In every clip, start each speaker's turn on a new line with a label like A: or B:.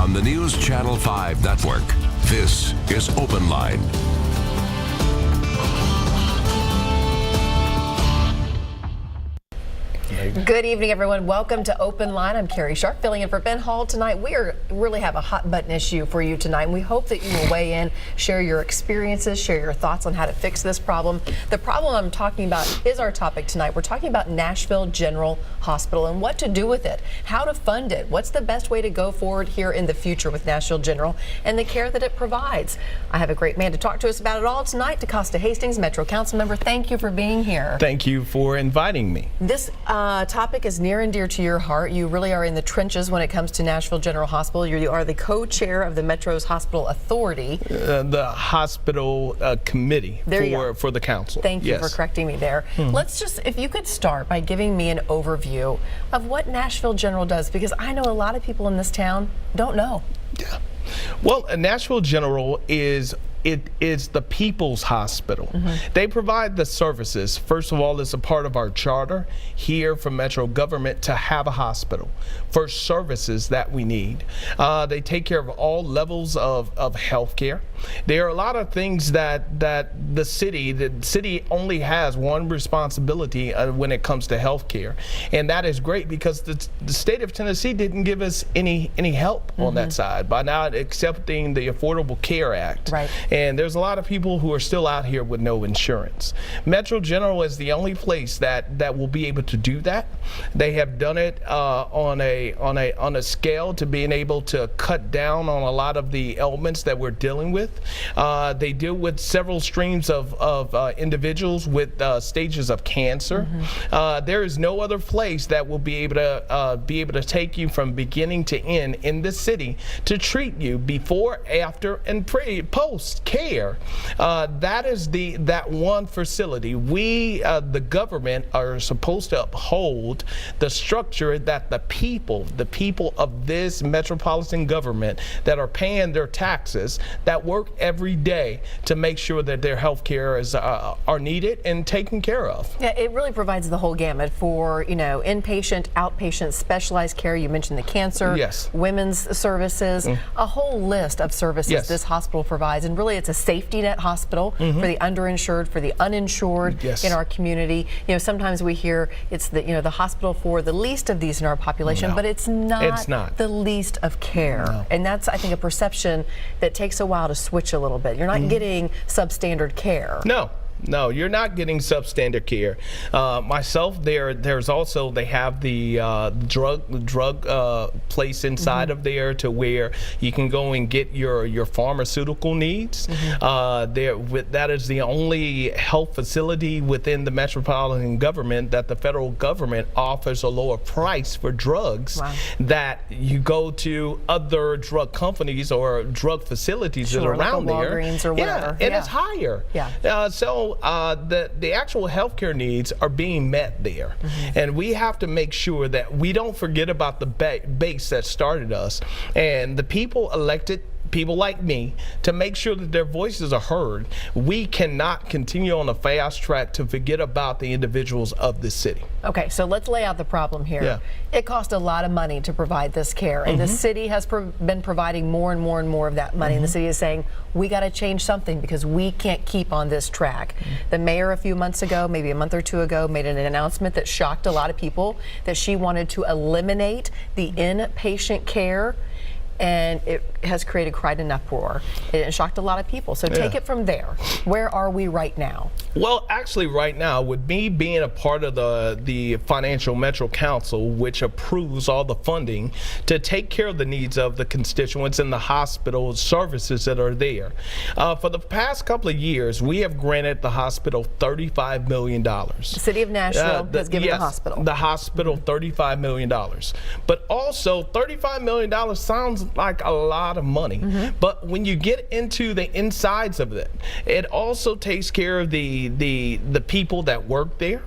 A: on the NewsChannel 5 network. This is OpenLine.
B: Good evening, everyone. Welcome to Open Line. I'm Carrie Sharp, filling in for Ben Hall tonight. We really have a hot button issue for you tonight. And we hope that you will weigh in, share your experiences, share your thoughts on how to fix this problem. The problem I'm talking about is our topic tonight. We're talking about Nashville General Hospital and what to do with it, how to fund it, what's the best way to go forward here in the future with Nashville General and the care that it provides. I have a great man to talk to us about it all tonight. Decosta Hastings, Metro Council member. Thank you for being here.
C: Thank you for inviting me.
B: This topic is near and dear to your heart. You really are in the trenches when it comes to Nashville General Hospital. You are the co-chair of the Metro's Hospital Authority.
C: The hospital committee for the council.
B: Thank you for correcting me there. Let's just, if you could start by giving me an overview of what Nashville General does, because I know a lot of people in this town don't know.
C: Yeah. Well, Nashville General is the people's hospital. They provide the services. First of all, it's a part of our charter here for Metro government to have a hospital for services that we need. They take care of all levels of health care. There are a lot of things that the city only has one responsibility when it comes to health care, and that is great because the state of Tennessee didn't give us any help on that side by not accepting the Affordable Care Act.
B: Right.
C: And there's a lot of people who are still out here with no insurance. Metro General is the only place that will be able to do that. They have done it on a scale to being able to cut down on a lot of the ailments that we're dealing with. They deal with several streams of individuals with stages of cancer. There is no other place that will be able to take you from beginning to end in the city to treat you before, after, and post care. That is that one facility. We, the government, are supposed to uphold the structure that the people of this metropolitan government that are paying their taxes, that work every day to make sure that their health care is are needed and taken care of.
B: Yeah, it really provides the whole gamut for, inpatient, outpatient, specialized care. You mentioned the cancer, women's services, a whole list of services this hospital provides. And really, it's a safety net hospital for the underinsured, for the uninsured in our community. Sometimes we hear it's the hospital for the least of these in our population, but it's not the least of care. And that's, I think, a perception that takes a while to switch a little bit. You're not getting substandard care.
C: No, you're not getting substandard care. Myself, there's also, they have the drug place inside of there to where you can go and get your pharmaceutical needs. That is the only health facility within the metropolitan government that the federal government offers a lower price for drugs that you go to other drug companies or drug facilities that are around
B: like
C: there.
B: Walgreens or whatever.
C: And it's higher. So the actual healthcare needs are being met there, and we have to make sure that we don't forget about the base that started us and the people elected people like me to make sure that their voices are heard. We cannot continue on a fast track to forget about the individuals of this city.
B: Okay, so let's lay out the problem here. It costs a lot of money to provide this care, and the city has been providing more and more and more of that money, and the city is saying, we got to change something because we can't keep on this track. The mayor a few months ago, maybe a month or two ago, made an announcement that shocked a lot of people, that she wanted to eliminate the inpatient care, and it has created quite an uproar. It shocked a lot of people. So take it from there. Where are we right now?
C: Well, actually right now, with me being a part of the Financial Metro Council, which approves all the funding to take care of the needs of the constituents in the hospital services that are there. For the past couple of years, we have granted the hospital $35 million.
B: The city of Nashville has given the hospital.
C: The hospital $35 million. But also, $35 million sounds like a lot of money, but when you get into the insides of it, it also takes care of the people that work there.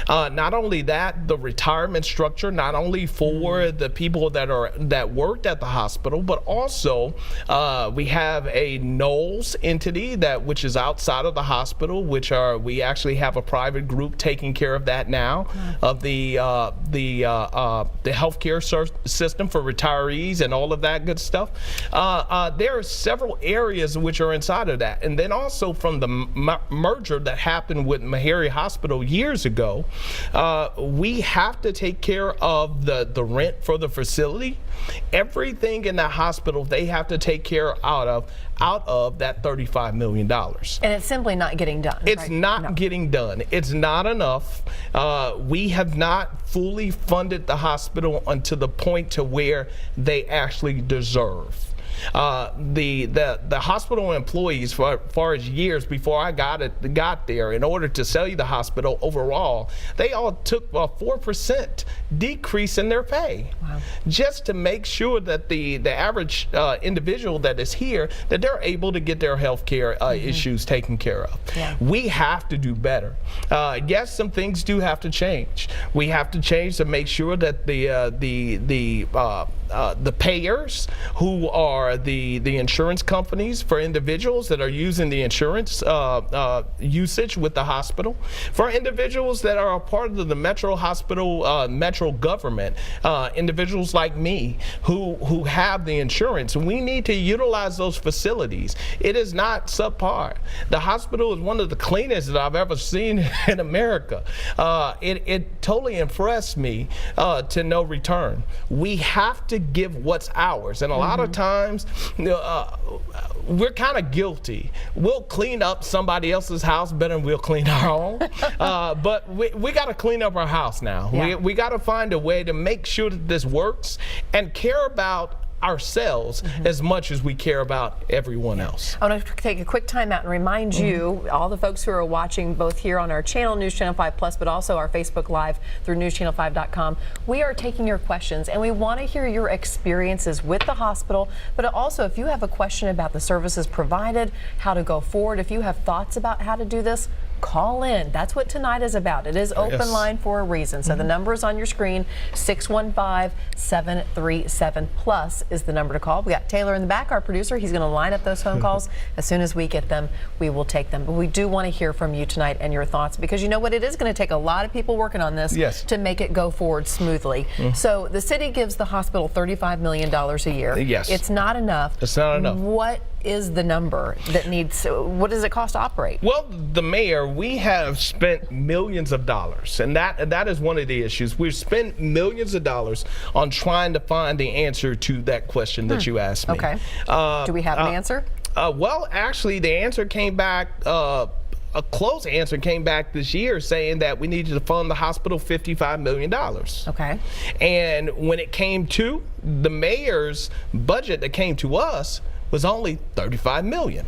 C: Not only that, the retirement structure, not only for the people that worked at the hospital, but also we have a Knowles entity which is outside of the hospital, we actually have a private group taking care of that now, of the healthcare system for retirees and all of that good stuff. There are several areas which are inside of that, and then also from the merger that happened with Meharry Hospital years ago, we have to take care of the rent for the facility. Everything in that hospital they have to take care out of that $35 million.
B: And it's simply not getting done.
C: It's
B: right?
C: not getting done. It's not enough. We have not fully funded the hospital until the point to where they actually deserve. The hospital employees, for far as years before I got there, in order to sell you the hospital overall, they all took a 4% decrease in their pay, just to make sure that the average individual that is here, that they're able to get their health care issues taken care of.
B: Yeah.
C: We have to do better. Yes, some things do have to change. We have to change to make sure that the payers, who are the insurance companies for individuals that are using the insurance usage with the hospital, for individuals that are a part of the Metro Hospital, Metro government, individuals like me who have the insurance, we need to utilize those facilities. It is not subpar. The hospital is one of the cleanest that I've ever seen in America. It totally impressed me to no return. We have to give what's ours, and a lot of times we're kind of guilty. We'll clean up somebody else's house better than we'll clean our own. But we got to clean up our house now.
B: Yeah.
C: We got to find a way to make sure that this works and care about ourselves as much as we care about everyone else.
B: I want to take a quick time out and remind you, all the folks who are watching both here on our channel, News Channel 5 Plus, but also our Facebook Live through newschannel5.com, we are taking your questions, and we want to hear your experiences with the hospital, but also if you have a question about the services provided, how to go forward, if you have thoughts about how to do this, call in. That's what tonight is about. It is open line for a reason. So the number is on your screen. 615-737+ is the number to call. We got Taylor in the back, our producer. He's going to line up those phone calls. As soon as we get them, we will take them. But we do want to hear from you tonight and your thoughts, because you know what? It is going to take a lot of people working on this to make it go forward smoothly. So the city gives the hospital $35 million a year.
C: Yes.
B: It's not enough.
C: It's not enough.
B: What is the number that needs, what does it cost to operate?
C: Well, the mayor, we have spent millions of dollars, and that is one of the issues. We've spent millions of dollars on trying to find the answer to that question that you asked me.
B: Okay. Do we have an answer?
C: Well, actually, the answer came back, a close answer came back this year, saying that we needed to fund the hospital $55 million.
B: Okay.
C: And when it came to the mayor's budget that came to us, was only $35 million.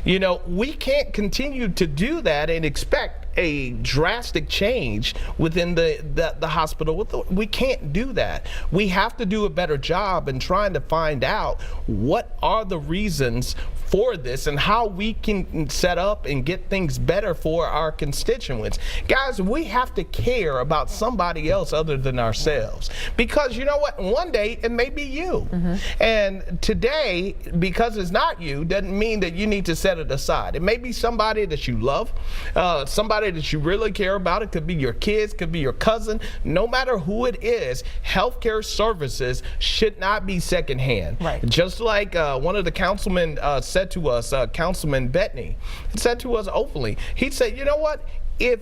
C: You know, we can't continue to do that and expect a drastic change within the hospital. We can't do that. We have to do a better job in trying to find out what are the reasons for this and how we can set up and get things better for our constituents. Guys, we have to care about somebody else other than ourselves, because you know what? One day it may be you. And today, because it's not you, doesn't mean that you need to set it aside. It may be somebody that you love, somebody that you really care about. It could be your kids, could be your cousin. No matter who it is, healthcare services should not be secondhand.
B: Right.
C: Just like one of the councilmen said to us, Councilman Bettany, said to us openly, he said, you know what, if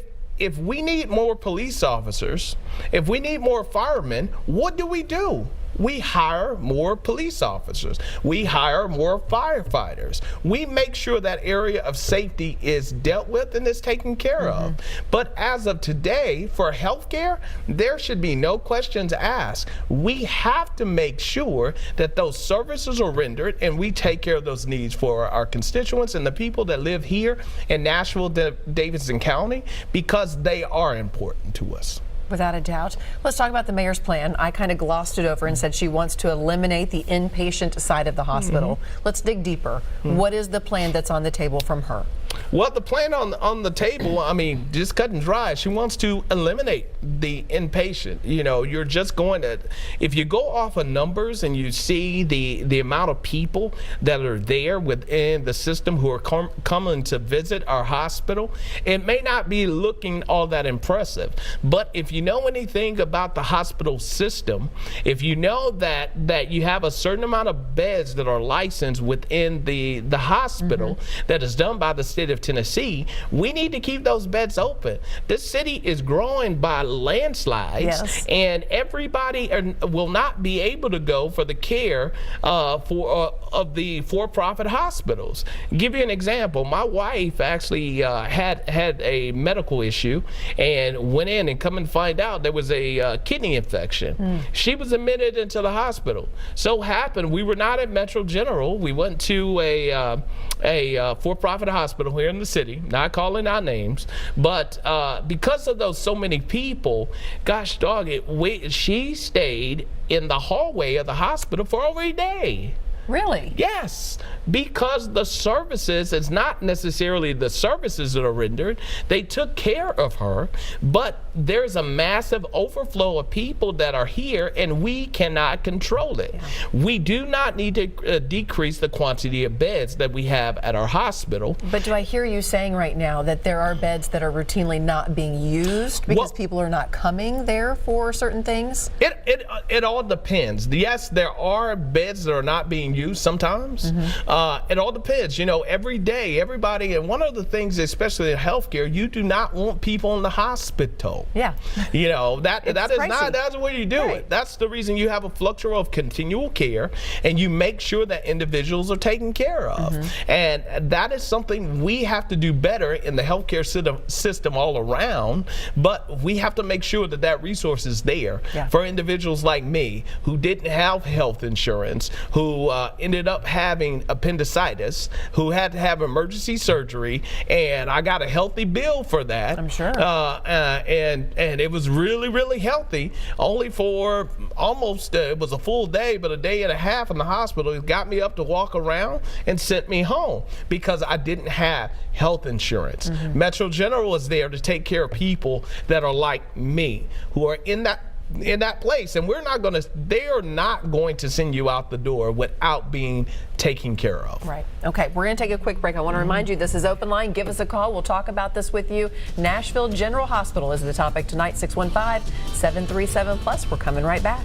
C: we need more police officers, if we need more firemen, what do? We hire more police officers. We hire more firefighters. We make sure that area of safety is dealt with and is taken care of. But as of today, for healthcare, there should be no questions asked. We have to make sure that those services are rendered and we take care of those needs for our constituents and the people that live here in Nashville, Davidson County, because they are important to us.
B: Without a doubt. Let's talk about the mayor's plan. I kind of glossed it over and said she wants to eliminate the inpatient side of the hospital. Let's dig deeper. What is the plan that's on the table from her?
C: Well, the plan on the table, I mean, just cut and dry. She wants to eliminate the inpatient. You know, you're just going to, if you go off of numbers and you see the amount of people that are there within the system who are coming to visit our hospital, it may not be looking all that impressive. But if you know anything about the hospital system, if you know that you have a certain amount of beds that are licensed within the hospital that is done by the state of Tennessee, we need to keep those beds open. This city is growing by landslides, and everybody will not be able to go for the care of the for-profit hospitals. Give you an example. My wife actually had a medical issue and went in and come and find out there was a kidney infection. She was admitted into the hospital. So happened we were not at Metro General. We went to a for-profit hospital here in the city, not calling out names, but because of those so many people, gosh dog it, she stayed in the hallway of the hospital for over a day.
B: Really?
C: Yes, because the services, it's not necessarily the services that are rendered. They took care of her, but there's a massive overflow of people that are here and we cannot control it. We do not need to decrease the quantity of beds that we have at our hospital.
B: But do I hear you saying right now that there are beds that are routinely not being used because people are not coming there for certain things?
C: It all depends. Yes, there are beds that are not being used sometimes. It all depends. You know, every day, everybody, and one of the things, especially in healthcare, you do not want people in the hospital.
B: Yeah.
C: You know, that's the way you do
B: Right.
C: it. That's the reason you have a fluctuation of continual care, and you make sure that individuals are taken care of. And that is something we have to do better in the healthcare system all around, but we have to make sure that resource is there for individuals like me who didn't have health insurance, who ended up having appendicitis, who had to have emergency surgery, and I got a healthy bill for that.
B: I'm sure.
C: And it was really, really healthy, only for almost, it was a full day, but a day and a half in the hospital. It got me up to walk around and sent me home because I didn't have health insurance. Metro General is there to take care of people that are like me, who are in that place, and they are not going to send you out the door without being taken care of.
B: Right. Okay, we're going to take a quick break. I want to remind you, this is Open Line. Give us a call. We'll talk about this with you. Nashville General Hospital is the topic tonight, 615-737+. We're coming right back.